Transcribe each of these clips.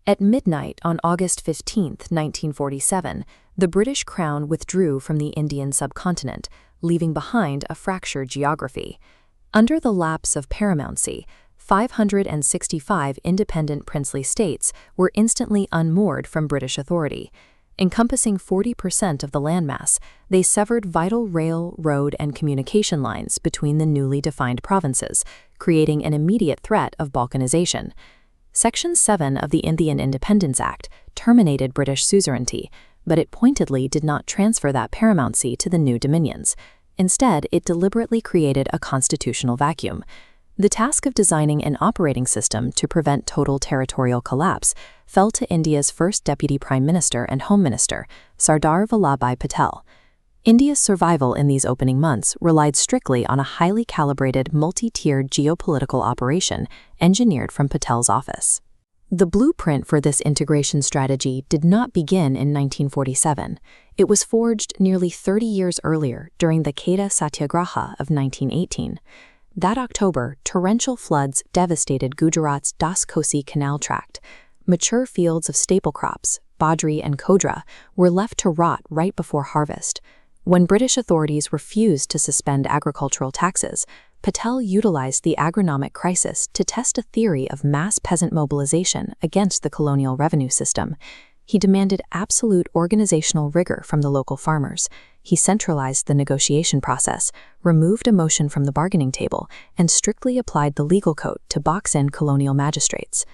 At midnight on August 15, 1947, the British Crown withdrew from the Indian subcontinent, leaving behind a fractured geography. Under the lapse of paramountcy, 565 independent princely states were instantly unmoored from British authority. Encompassing 40% of the landmass, they severed vital rail, road, and communication lines between the newly defined provinces, creating an immediate threat of balkanization. Section 7 of the Indian Independence Act terminated British suzerainty, but it pointedly did not transfer that paramountcy to the new dominions. Instead, it deliberately created a constitutional vacuum. The task of designing an operating system to prevent total territorial collapse fell to India's first Deputy Prime Minister and Home Minister, Sardar Vallabhbhai Patel. India's survival in these opening months relied strictly on a highly calibrated, multi-tiered geopolitical operation engineered from Patel's office. The blueprint for this integration strategy did not begin in 1947. It was forged nearly 30 years earlier during the Bardoli Satyagraha of 1918. That October, torrential floods devastated Gujarat's Das Kosi Canal tract. Mature fields of staple crops, bajri and kodra, were left to rot right before harvest. When British authorities refused to suspend agricultural taxes, Patel utilized the agronomic crisis to test a theory of mass peasant mobilization against the colonial revenue system. He demanded absolute organizational rigor from the local farmers. He centralized the negotiation process, removed emotion from the bargaining table, and strictly applied the legal code to box in colonial magistrates.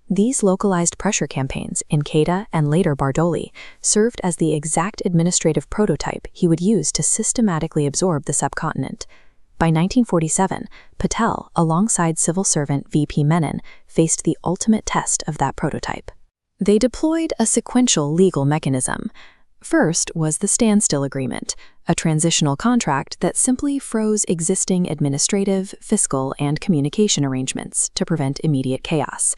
These localized pressure campaigns in Kedah and later Bardoli served as the exact administrative prototype he would use to systematically absorb the subcontinent. By 1947, Patel, alongside civil servant V.P. Menon, faced the ultimate test of that prototype. They deployed a sequential legal mechanism. First was the Standstill Agreement, a transitional contract that simply froze existing administrative, fiscal, and communication arrangements to prevent immediate chaos.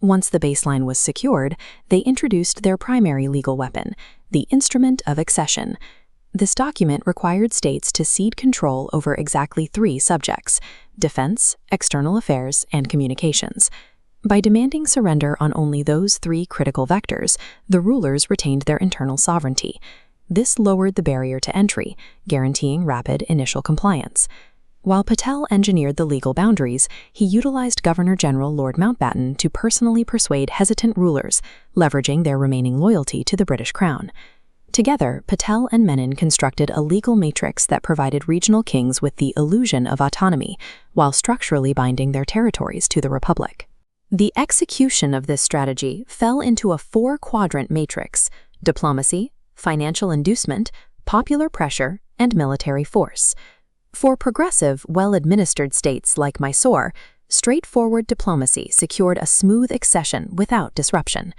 Once the baseline was secured, they introduced their primary legal weapon, the Instrument of Accession. This document required states to cede control over exactly 3 subjects: defense, external affairs, and communications. By demanding surrender on only those 3 critical vectors, the rulers retained their internal sovereignty. This lowered the barrier to entry, guaranteeing rapid initial compliance. While Patel engineered the legal boundaries, he utilized Governor-General Lord Mountbatten to personally persuade hesitant rulers, leveraging their remaining loyalty to the British Crown. Together, Patel and Menon constructed a legal matrix that provided regional kings with the illusion of autonomy, while structurally binding their territories to the Republic. The execution of this strategy fell into a 4-quadrant matrix: diplomacy, financial inducement, popular pressure, and military force. For progressive, well-administered states like Mysore, straightforward diplomacy secured a smooth accession without disruption.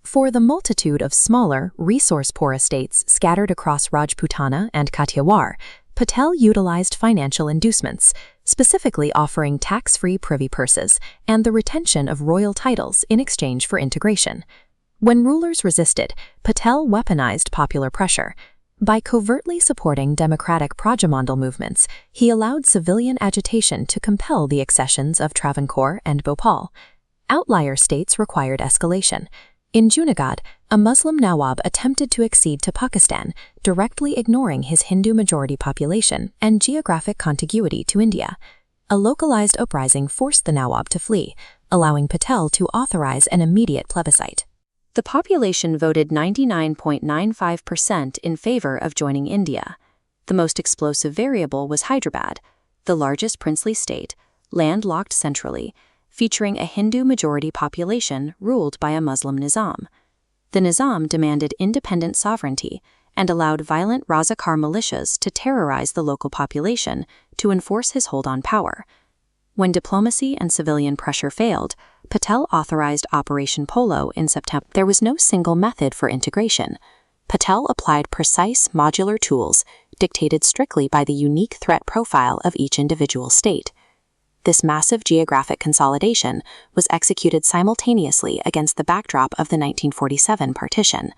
For the multitude of smaller, resource-poor estates scattered across Rajputana and Kathiawar, Patel utilized financial inducements, specifically offering tax-free privy purses and the retention of royal titles in exchange for integration. When rulers resisted, Patel weaponized popular pressure. By covertly supporting democratic Prajamandal movements, he allowed civilian agitation to compel the accessions of Travancore and Bhopal. Outlier states required escalation. In Junagadh, a Muslim Nawab attempted to accede to Pakistan, directly ignoring his Hindu-majority population and geographic contiguity to India. A localized uprising forced the Nawab to flee, allowing Patel to authorize an immediate plebiscite. The population voted 99.95% in favor of joining India. The most explosive variable was Hyderabad, the largest princely state, landlocked centrally, featuring a Hindu-majority population ruled by a Muslim Nizam. The Nizam demanded independent sovereignty and allowed violent Razakar militias to terrorize the local population to enforce his hold on power. When diplomacy and civilian pressure failed, Patel authorized Operation Polo in September. There was no single method for integration. Patel applied precise modular tools dictated strictly by the unique threat profile of each individual state. This massive geographic consolidation was executed simultaneously against the backdrop of the 1947 partition.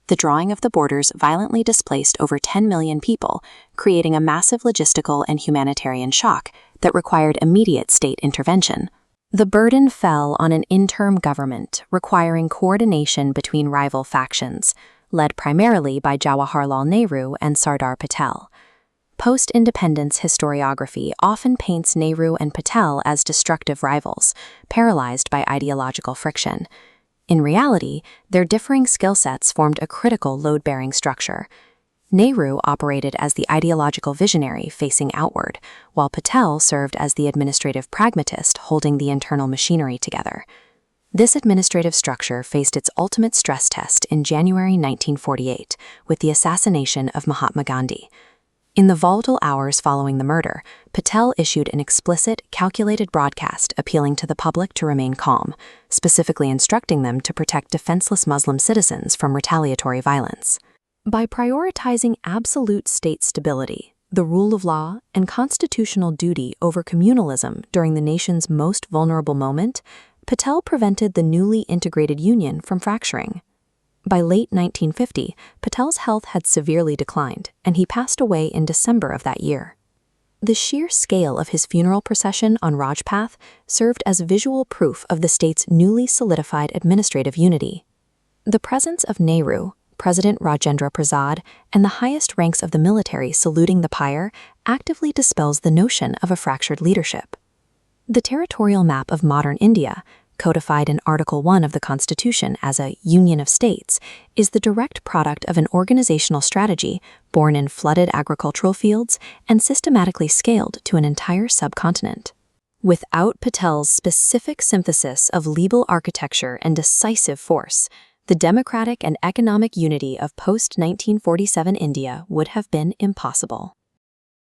The drawing of the borders violently displaced over 10 million people, creating a massive logistical and humanitarian shock that required immediate state intervention. The burden fell on an interim government requiring coordination between rival factions, led primarily by Jawaharlal Nehru and Sardar Patel. Post-independence historiography often paints Nehru and Patel as destructive rivals, paralyzed by ideological friction. In reality, their differing skill sets formed a critical load-bearing structure. Nehru operated as the ideological visionary facing outward, while Patel served as the administrative pragmatist holding the internal machinery together. This administrative structure faced its ultimate stress test in January 1948 with the assassination of Mahatma Gandhi. In the volatile hours following the murder, Patel issued an explicit, calculated broadcast appealing to the public to remain calm, specifically instructing them to protect defenseless Muslim citizens from retaliatory violence. By prioritizing absolute state stability, the rule of law, and constitutional duty over communalism during the nation's most vulnerable moment, Patel prevented the newly integrated union from fracturing. By late 1950, Patel's health had severely declined, and he passed away in December of that year. The sheer scale of his funeral procession on Rajpath served as visual proof of the state's newly solidified administrative unity. The presence of Nehru, President Rajendra Prasad, and the highest ranks of the military saluting the pyre actively dispels the notion of a fractured leadership. The territorial map of modern India, codified in Article 1 of the Constitution as a union of states, is the direct product of an organizational strategy born in flooded agricultural fields and systematically scaled to an entire subcontinent. Without Patel's specific synthesis of legal architecture and decisive force, the democratic and economic unity of post-1947 India would have been impossible.